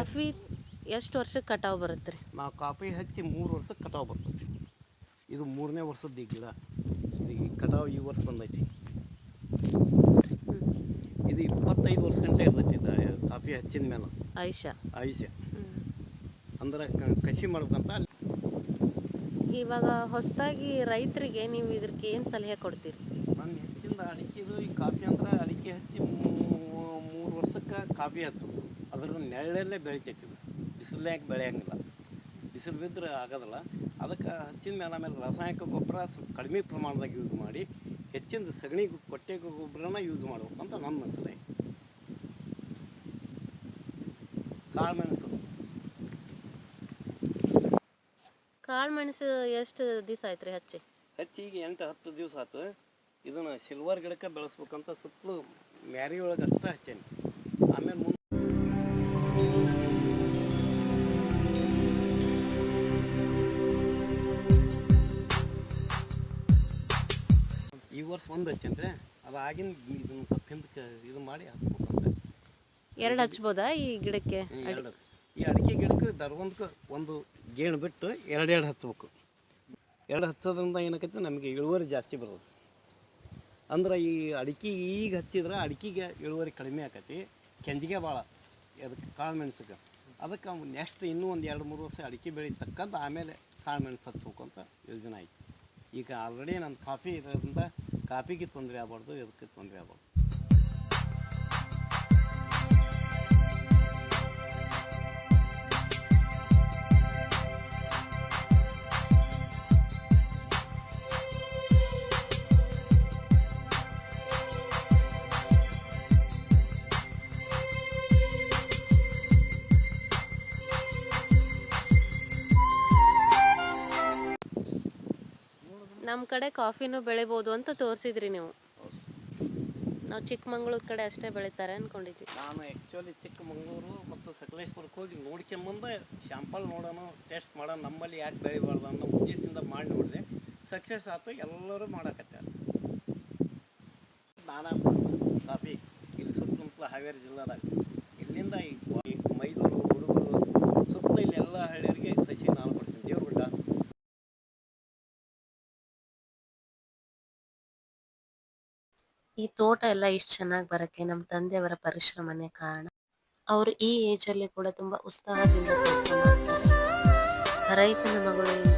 Coffee ಎಷ್ಟು ವರ್ಷಕ್ಕೆ ಕಟಾವು ಬರುತ್ತೆ ರೀ? ನಾವು ಕಾಫಿ ಹಚ್ಚಿ 3 ವರ್ಷಕ್ಕೆ ಕಟಾವು ಬರ್ತೈತಿ. ಇದು 3ನೇ ವರ್ಷದ ಈ ಗಿಡ. ಇದು ಕಟಾವು ಈ ವರ್ಷ ಬಂದೈತಿ. ಇದು 25 ವರ್ಷ ಗಂಟೆ ಇರ್ತೈತಿ ಕಾಫಿ ಹಚ್ಚಿದ ಮೇಲೆ ಆಯುಷ್ಯ. ಅಂದ್ರೆ ಕಸಿ ಮಾಡ್ಬೇಕಂತ. ಇವಾಗ ಹೊಸದಾಗಿ ರೈತರಿಗೆ ನೀವು ಇದಕ್ಕೆ ಏನು ಸಲಹೆ ಕೊಡ್ತೀರಿ? ನಾನು ಹೆಚ್ಚಿಂದ ಅಡಿಕೆದು ಈ ಕಾಫಿ ಅಂದ್ರೆ ಅಡಿಕೆ ಹಚ್ಚಿ 3 ವರ್ಷಕ್ಕೆ ಕಾಫಿ ಹಚ್ಚಬೇಕು. ಅದ್ರ ನೆರಳಲ್ಲೇ ಬೆಳಿತೈತಿ. ಇದು ಬಿಸಿಲ್ನಾಗ ಬೆಳೆಯಂಗಿಲ್ಲ. ಬಿಸಿಲು ಬಿದ್ದರೆ ಆಗೋದಿಲ್ಲ. ಅದಕ್ಕೆ ಹಚ್ಚಿದ ಮೇಲೆ ಆಮೇಲೆ ರಾಸಾಯನಿಕ ಗೊಬ್ಬರ ಸ್ವಲ್ಪ ಕಡಿಮೆ ಪ್ರಮಾಣದಾಗ ಯೂಸ್ ಮಾಡಿ ಹೆಚ್ಚಿನ ಸಗಣಿ ಕೊಟ್ಟೆ ಗೊಬ್ಬರನ ಯೂಸ್ ಮಾಡ್ಬೇಕಂತ ನನ್ನ ಸಲಹೆ. ಕಾಳು ಮೆಣಸು ಎಷ್ಟು ದಿವಸ ಆಯ್ತು ರೀ ಹಚ್ಚಿ ಈಗ 8-10 ದಿವಸ ಆಯ್ತು. ಇದನ್ನು ಸಿಲ್ವರ್ ಗಿಡಕ್ಕೆ ಬೆಳೆಸ್ಬೇಕಂತ ಸುತ್ತಲೂ ಮ್ಯಾರಿ ಒಳಗೆ ಅಷ್ಟೇ ಹಚ್ಚೇನಿ. ಆಮೇಲೆ ಈ ವರ್ಷ ಒಂದು ಹಚ್ಚೇನ್ರಿ. ಅದಾಗಿನ ಇದನ್ನು ಸ್ವಲ್ಪ ಹಿಂದಕ್ಕೆ ಇದು ಮಾಡಿ ಹಚ್ಬೇಕಂತ. 2 ಹಚ್ಬೋದಾ ಈ ಗಿಡಕ್ಕೆ? ಈ ಅಡಿಕೆ ಗಿಡಕ್ಕೆ ಒಂದು ಗೇಣು ಬಿಟ್ಟು 2 ಹಚ್ಬೇಕು. 2 ಹಚ್ಚೋದ್ರಿಂದ ಏನಾಕೈತೆ ನಮಗೆ ಇಳುವರಿ ಜಾಸ್ತಿ ಬರೋದು. ಅಂದ್ರೆ ಈ ಅಡಿಕೆ ಈಗ ಹಚ್ಚಿದ್ರೆ ಅಡಿಕೆಗೆ ಇಳುವರಿ ಕಡಿಮೆ ಆಕೈತಿ. ಕೆಂಜಿಗೆ ಭಾಳ ಅದಕ್ಕೆ ಕಾಳು ಮೆಣಸಿಗೆ. ಅದಕ್ಕೆ ನೆಕ್ಸ್ಟ್ ಇನ್ನೂ ಒಂದು 2-3 ವರ್ಷ ಅಡಿಕೆ ಬೆಳೆ ತಕ್ಕಂತ ಆಮೇಲೆ ಕಾಳು ಮೆಣಸು ಹಚ್ಬೇಕು ಅಂತ ಯೋಜನೆ ಆಯ್ತು. ಈಗ ಆಲ್ರೆಡಿ ನನ್ನ ಕಾಫಿ ಇರೋದ್ರಿಂದ ಕಾಫಿಗೆ ತೊಂದರೆ ಆಗ್ಬಾರ್ದು, ಇದಕ್ಕೆ ತೊಂದರೆ ಆಗ್ಬಾರ್ದು. ನಮ್ಮ ಕಡೆ ಕಾಫಿನೂ ಬೆಳಿಬೋದು ಅಂತ ತೋರಿಸಿದ್ರಿ ನೀವು. ನಾವು ಚಿಕ್ಕಮಂಗ್ಳೂರು ಕಡೆ ಅಷ್ಟೇ ಬೆಳಿತಾರೆ ಅಂದ್ಕೊಂಡಿದ್ವಿ. ನಾನು ಆ್ಯಕ್ಚುಲಿ ಚಿಕ್ಕಮಂಗ್ಳೂರು ಮತ್ತು ಸಕಲೇಶ್ಪುರಕ್ಕೆ ಹೋಗಿ ನೋಡ್ಕೊಂಬಂದು ಶಾಂಪಲ್ ನೋಡೋಣ, ಟೆಸ್ಟ್ ಮಾಡೋಣ, ನಮ್ಮಲ್ಲಿ ಯಾಕೆ ಬೆಳಿಬಾರ್ದು ಅನ್ನೋ ಉದ್ದೇಶದಿಂದ ಮಾಡಿ ನೋಡಿದೆ. ಸಕ್ಸಸ್ ಆಯ್ತು. ಎಲ್ಲರೂ ಮಾಡಕತ್ತಾರೆ. ನಾನು ಕಾಫಿ ಇಲ್ಲಿ ಸುತ್ತಮುತ್ತಲ ಹಾವೇರಿ ಜಿಲ್ಲಾದಾಗ ಇಲ್ಲಿಂದ ಈ ಮೈದೂರು, ಹುಡುಗರು ಸುತ್ತಲ ಇಲ್ಲಿ ಎಲ್ಲ ಹಳ್ಳಿಯರಿಗೆ ಸಸಿ ನಾನು ಕೊಡ್ತೀನಿ. ದೇವ್ರಗುಡ್ಡ ಈ ತೋಟ ಎಲ್ಲ ಇಷ್ಟು ಚೆನ್ನಾಗಿ ಬರಕ್ಕೆ ನಮ್ಮ ತಂದೆಯವರ ಪರಿಶ್ರಮನೇ ಕಾರಣ. ಅವರು ಈ ಏಜಲ್ಲಿ ಕೂಡ ತುಂಬಾ ಉತ್ಸಾಹದಿಂದ ಕೆಲಸ ಮಾಡ್ತಾರೆ. ರೈತನ ಮಗಳು ಎಂಬ